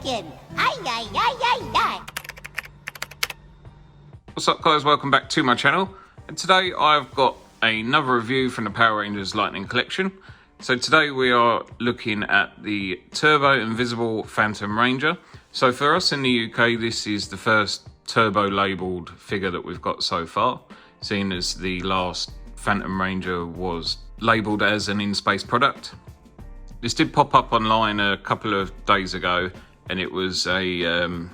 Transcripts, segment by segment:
chicken. Ay, ay, ay, ay, ay. What's up guys, welcome back to my channel, and today I've got another review from the Power Rangers Lightning Collection. So today we are looking at the Turbo Invisible Phantom Ranger. So for us in the UK, this is the first Turbo labelled figure that we've got so far, seeing as the last Phantom Ranger was labelled as an in-space product. This did pop up online a couple of days ago, and it was a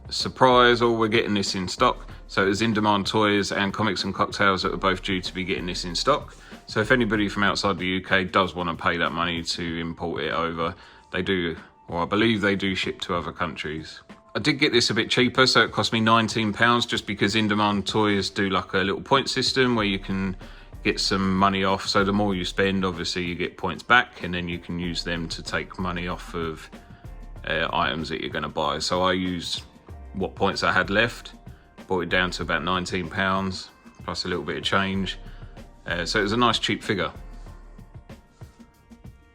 surprise, or we're getting this in stock. So it was In Demand Toys and Comics and Cocktails that were both due to be getting this in stock. So if anybody from outside the UK does want to pay that money to import it over, they do, or I believe they do, ship to other countries. I did get this a bit cheaper, so it cost me £19, just because In Demand Toys do like a little point system where you can get some money off. So the more you spend, obviously you get points back, and then you can use them to take money off of items that you're going to buy. So I used what points I had left, brought it down to about £19 plus a little bit of change. So it was a nice cheap figure.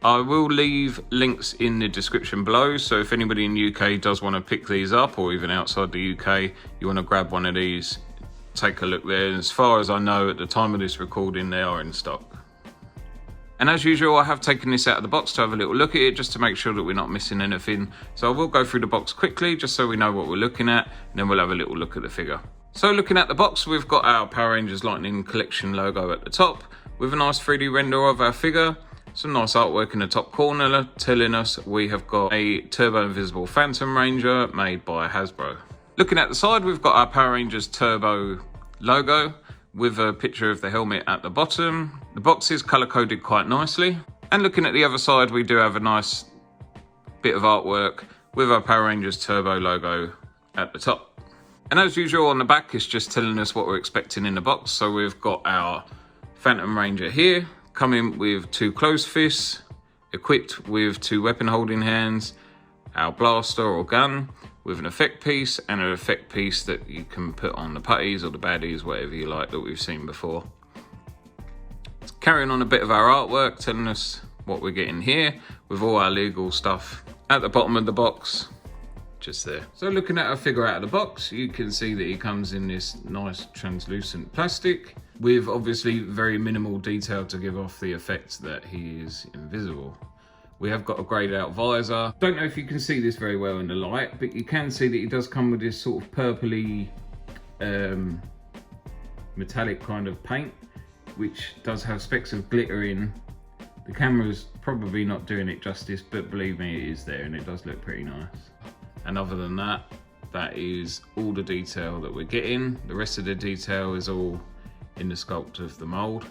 I will leave links in the description below, so if anybody in the UK does want to pick these up, or even outside the UK, you want to grab one of these, take a look there. And as far as I know, at the time of this recording, they are in stock. And as usual, I have taken this out of the box to have a little look at it, just to make sure that we're not missing anything. So I will go through the box quickly, just so we know what we're looking at, and then we'll have a little look at the figure. So looking at the box, we've got our Power Rangers Lightning Collection logo at the top, with a nice 3D render of our figure. Some nice artwork in the top corner telling us we have got a Turbo Invisible Phantom Ranger made by Hasbro. Looking at the side, we've got our Power Rangers Turbo logo with a picture of the helmet at the bottom. The box is color coded quite nicely. And looking at the other side, we do have a nice bit of artwork with our Power Rangers Turbo logo at the top. And as usual, on the back, it's just telling us what we're expecting in the box. So we've got our Phantom Ranger here, coming with 2 closed fists, equipped with 2 weapon holding hands, our blaster or gun with an effect piece, and an effect piece that you can put on the putties or the baddies, whatever you like, that we've seen before. It's carrying on a bit of our artwork, telling us what we're getting here, with all our legal stuff at the bottom of the box, just there. So looking at our figure out of the box, you can see that he comes in this nice translucent plastic, with obviously very minimal detail to give off the effect that he is invisible. We have got a greyed out visor. Don't know if you can see this very well in the light, but you can see that he does come with this sort of purpley metallic kind of paint, which does have specks of glitter in. The camera's probably not doing it justice, but believe me, it is there, and it does look pretty nice. And other than that, that is all the detail that we're getting. The rest of the detail is all in the sculpt of the mold,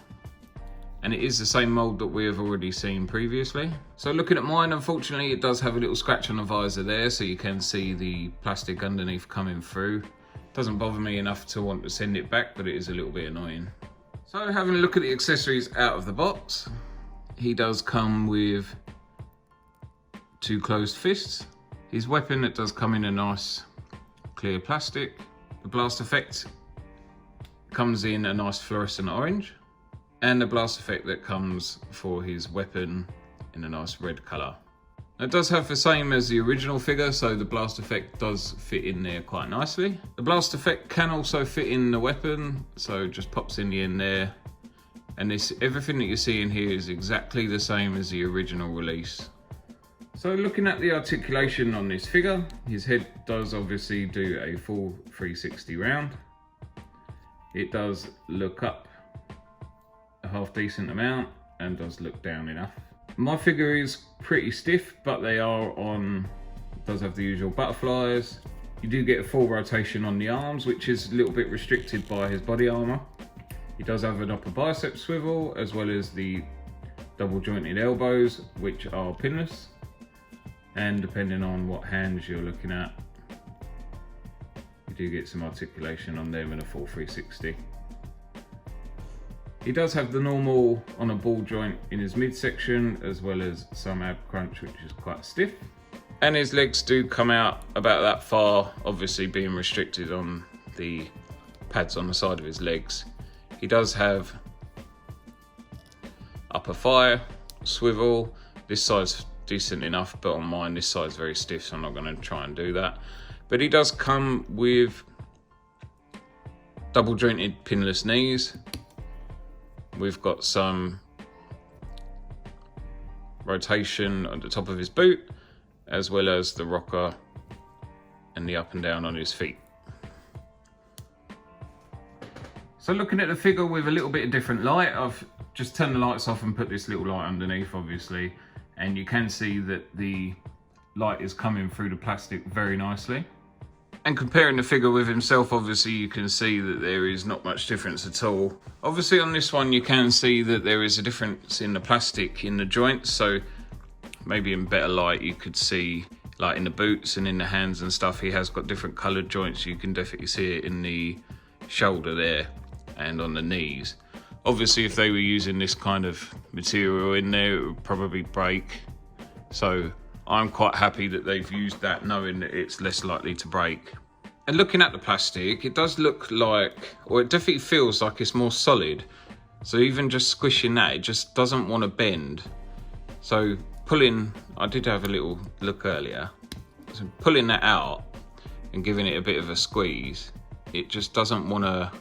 and it is the same mold that we have already seen previously. So looking at mine, unfortunately it does have a little scratch on the visor there, so you can see the plastic underneath coming through. Doesn't bother me enough to want to send it back, but it is a little bit annoying. So having a look at the accessories out of the box, he does come with 2 closed fists. His weapon, that does come in a nice clear plastic. The blast effect comes in a nice fluorescent orange, and the blast effect that comes for his weapon in a nice red colour. It does have the same as the original figure, so the blast effect does fit in there quite nicely. The blast effect can also fit in the weapon, so it just pops in the end there. And this, everything that you see in here is exactly the same as the original release. So looking at the articulation on this figure, his head does obviously do a full 360 round. It does look up a half decent amount and does look down enough. My figure is pretty stiff, but they are on, does have the usual butterflies. You do get a full rotation on the arms, which is a little bit restricted by his body armor. He does have an upper bicep swivel, as well as the double jointed elbows, which are pinless. And depending on what hands you're looking at, you do get some articulation on them in a full 360. He does have the normal on a ball joint in his midsection, as well as some ab crunch, which is quite stiff. And his legs do come out about that far, obviously being restricted on the pads on the side of his legs. He does have upper thigh, swivel. This side's decent enough, but on mine this side's very stiff, so I'm not going to try and do that. But he does come with double jointed pinless knees. We've got some rotation on the top of his boot, as well as the rocker and the up and down on his feet. So looking at the figure with a little bit of different light, I've just turned the lights off and put this little light underneath, obviously, and you can see that the light is coming through the plastic very nicely. And comparing the figure with himself, obviously you can see that there is not much difference at all. Obviously on this one you can see that there is a difference in the plastic in the joints, so maybe in better light you could see, like in the boots and in the hands and stuff, he has got different coloured joints. You can definitely see it in the shoulder there and on the knees. Obviously if they were using this kind of material in there, it would probably break. So I'm quite happy that they've used that, knowing that it's less likely to break. And looking at the plastic, it does look like, or it definitely feels like it's more solid. So even just squishing that, it just doesn't want to bend. So pulling, I did have a little look earlier, so pulling that out and giving it a bit of a squeeze, it just doesn't want to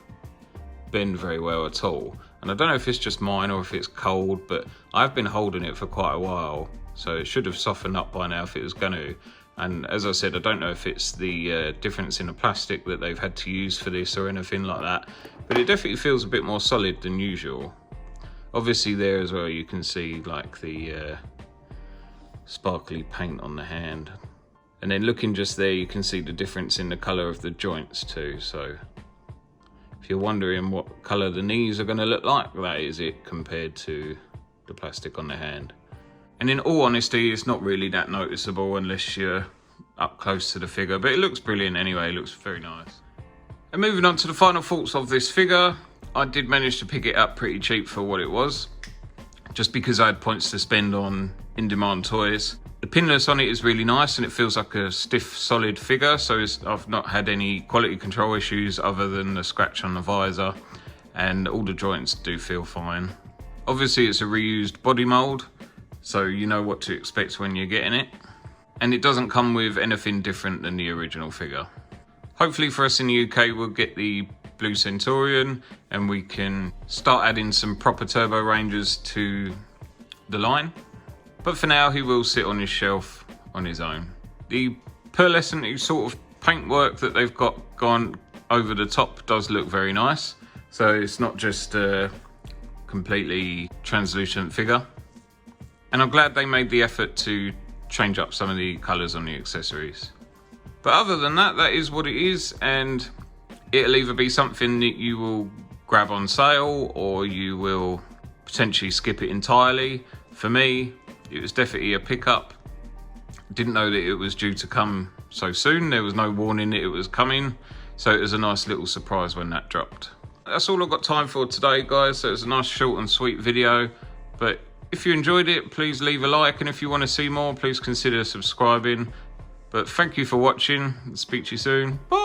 bend very well at all. And I don't know if it's just mine or if it's cold, but I've been holding it for quite a while, so it should have softened up by now if it was going to. And as I said, I don't know if it's the difference in the plastic that they've had to use for this or anything like that, but it definitely feels a bit more solid than usual. Obviously there as well you can see like the sparkly paint on the hand. And then looking just there, you can see the difference in the colour of the joints too. So if you're wondering what colour the knees are going to look like, that is it compared to the plastic on the hand. And in all honesty, it's not really that noticeable unless you're up close to the figure, but it looks brilliant anyway, it looks very nice. And moving on to the final thoughts of this figure, I did manage to pick it up pretty cheap for what it was, just because I had points to spend on in-demand toys. The pinless on it is really nice and it feels like a stiff, solid figure, so I've not had any quality control issues other than the scratch on the visor, and all the joints do feel fine. Obviously it's a reused body mould, so you know what to expect when you're getting it. And it doesn't come with anything different than the original figure. Hopefully for us in the UK, we'll get the Blue Centurion and we can start adding some proper Turbo Rangers to the line. But for now, he will sit on his shelf on his own. The pearlescent sort of paintwork that they've got gone over the top does look very nice. So it's not just a completely translucent figure. And I'm glad they made the effort to change up some of the colours on the accessories. But other than that, that is what it is, and it'll either be something that you will grab on sale or you will potentially skip it entirely. For me, it was definitely a pickup. Didn't know that it was due to come so soon. There was no warning that it was coming, so it was a nice little surprise when that dropped. That's all I've got time for today, guys. So it's a nice short and sweet video, but if you enjoyed it, please leave a like, and if you want to see more, please consider subscribing. But thank you for watching, and speak to you soon. Bye!